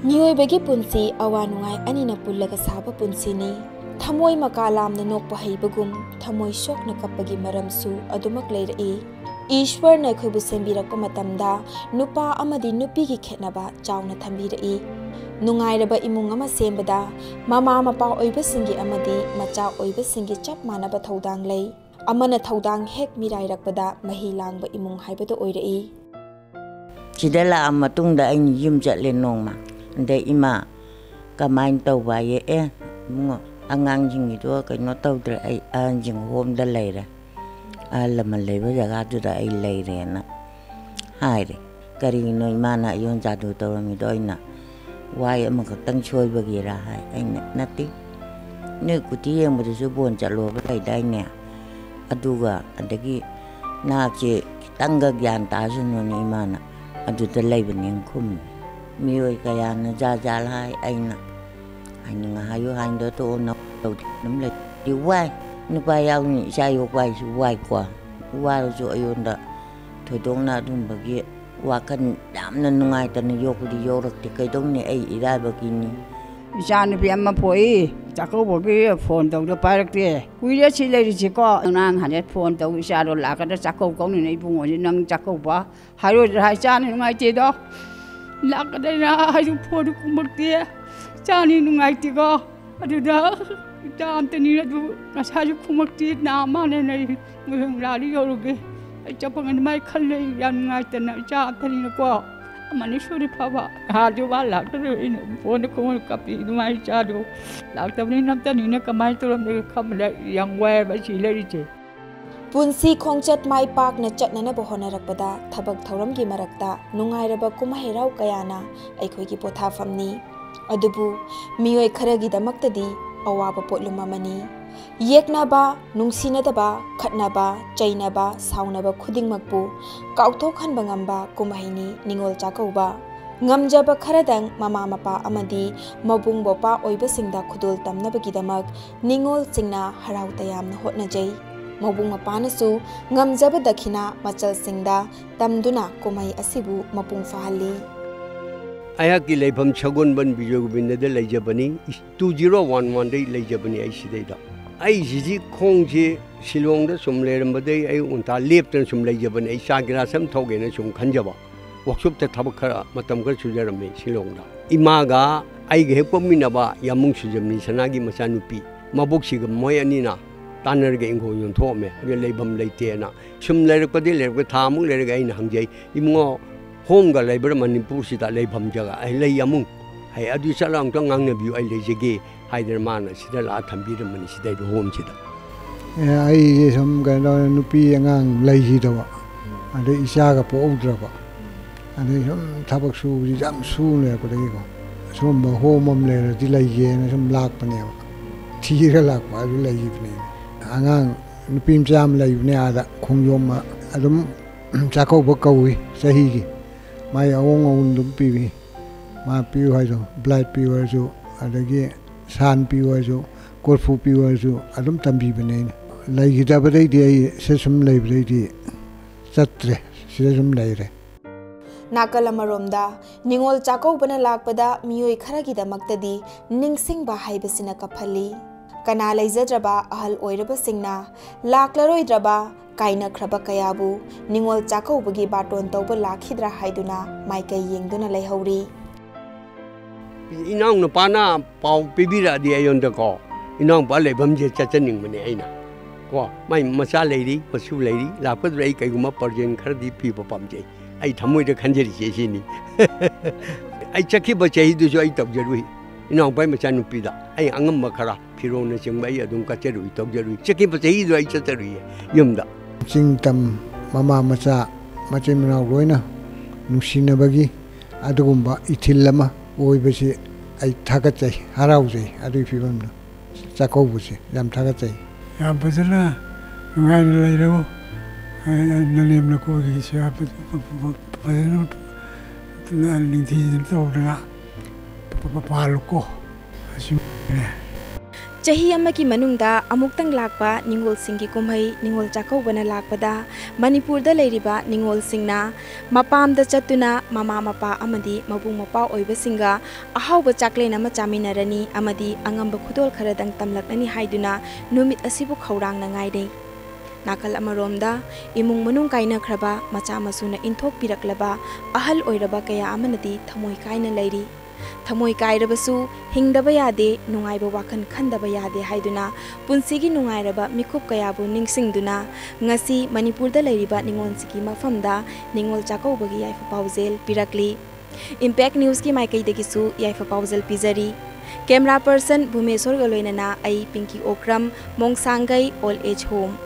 Miyoi punsi awa nungai anina pullaga saba punsini. Thamoi makalam na nokpa haibagum, thamoi shok na kapagi maramsu adumak leirai. Ishwar na khoibu sembirakpa matamda nupa amadi nupi gi khetnaba chawna thambirai. Nungairaba imung ama sembada mama mapa oibasingi amadi macha oibasingi chap manaba thodang lei. Amana thodang hek mirairakpada mahi langba imung haibada oirai. Chidala amatungda ain yum chatle nongma. Nde ima kamain tawba ye mungo angang jingi to kaino tawdra ai anjing hom da leira alama leba jaga tu da ai leire na haire kari no imana yon jadu tawmi doina wai ama ka tang choi bagira hai ai nati ne kuti yeng bu su bon chalo ba dai dai ne aduga adagi na che tanga gyan ta su no ni imana adu da leiba ning khum Miyoi kaya na jajal hai aina nga hayo hando to no nam le di wai nu pa yaw ni sa yo wai su wai kwa wa zo ayonda to dong na dum bagi wa kan dam na ngai tan yo ku di yo rak ti kai dong ni ai ira bagi ni jan bi amma poi Chak-Kouba gi phone to do pa rak ti wi le chi le ji ko nang han net phone to sa do la ka da Chak-Kouba ni nei bu ngo ni nang Chak-Kouba hayo hai cha ni ngai ti do Lakadana hayu podu kumbaktia chani nungai tigo aduda jam tani adu nasaju kumbakti nama ne nei ngung lari yoruge chapangan mai khalle yan ngai tana cha tani ko amani suri phaba haju wala tru in phone ko kapi ngai cha do lak tamni nam tani ne kamai turam ne khamle yang we ba chi le ri che Punsi khongchat mai pak na chatnana bohonarakpada thabak thoram gi marakta nungairaba kumahirau kayana aikhoi gi potha famni adubu miyoi kharagi damaktadi awaba potluma mani yeknaba nungsinadaba khatnaba chainaba saunaba khudingmakpu kaukthok khanba ngamba kumahini Ningol Chak-Kouba ngamjaba kharadang mama mapa amadi mabung bopa oibasingda khudul tamnabagi damak Ningol singna harau tayamna hotnajai Mabung mapanasu ngamjaba dakhina machal singda tamduna komai asibu mapung fahali ayaki leibam chagon ban bijogubinda de leijabani 2011 dei leijabani ai sideida ai jiji khongje silong da sum lerambadei ai unta leptan sum leijabani ai sagira sam thogena sum khanjaba workshop ta thabak khara matam kar sujarame silong da imaga ai ge hepomminaba yamung sujamni sanagi machanupi maboksigam moy anina Tanner ga ingo yon thome ge leibam leite na sum lerak padi lerak thamu lerak ai na hangjai imngo hom ga leiber Manipur sida leibam jaga ai lei amung hai adu salang to ngang na view ai lejege haider mana sida la thambi ram mani sida do hom sida ai sum ga no nupi angang lei hi dawa ade isa ga po udra ba ade sum thabak su ji jam su le ko dei ko sum ba homam le di lei ye na sum lak pa ne thi ga lak pa du lei hi ne angang nupim jam la yune ada khongyom adum Chak-Kouba kawi sahi gi mai awong awun dum piwi ma piwi hajo blight piwi hajo adagi san piwi hajo korfu piwi hajo adum tambi bane lai gi da badai di sesum lai badai di chatre sesum lai re Nakalamaromda Ningol Chak-Kouba na lakpada miyoi kharagi damaktadi ningsing ba haibasina kaphali Kana laizadraba ahal oiraba singna laklaroidraba kaina khraba kayabu Ningol Chak-Kouba gi baton tawba lakhidra haiduna maikai yengduna laihauri inang no pana pau pibira di ayonda ko inang ba leibam je chachaning mane aina ko mai masa leiri masu leiri lapad rei kaiguma parjen khardi pi bapam je ai thamoi de khanjeri je sini ai chakhi ba chei du jo ai tabjarui inang bai macha nupi da ai angam makhara Pirona chingbai adum ka cherui tok jerui cheki pa chei do ai chatarui yumda chingtam mama macha machin manaw loina nungsinabagi adugumba ithillama oibasi ai thagachai haraujai adu fibamna Chak-Kouba se yam thagachai yam bazala ngai leiro nanem na ko gi sia bazala na lingthi to na paluko asim Chahi amaki manungda amuktang lakpa Ningol singi kumhai Ningol Chak-Koubana lakpada Manipur da leiriba Ningol singna mapam da chatuna mama mapa amadi mabung mapa oiba singa ahauba chakle nama chaminarani amadi angamba khudol kharadang tamlaknani haiduna numit asibu khawrang na ngaide nakal amaromda imung manung kaina khraba macha masuna inthok piraklaba ahal oiraba kaya amanadi thamoi kaina leiri thamoi kairabasu hingdaba yade nungaiba wakan khandaba yade haiduna punsigi nungairaba mikup kayabu ningsingduna ngasi Manipur da leiriba Ningol siki mafamda Ningol Chak-Koubagi yaifa paujel pirakli Impact News ki maikai degisu yaifa paujel pizari Camera person Bhumeshwar galoinana ai Pinky Okram Mongsangai Old Age Home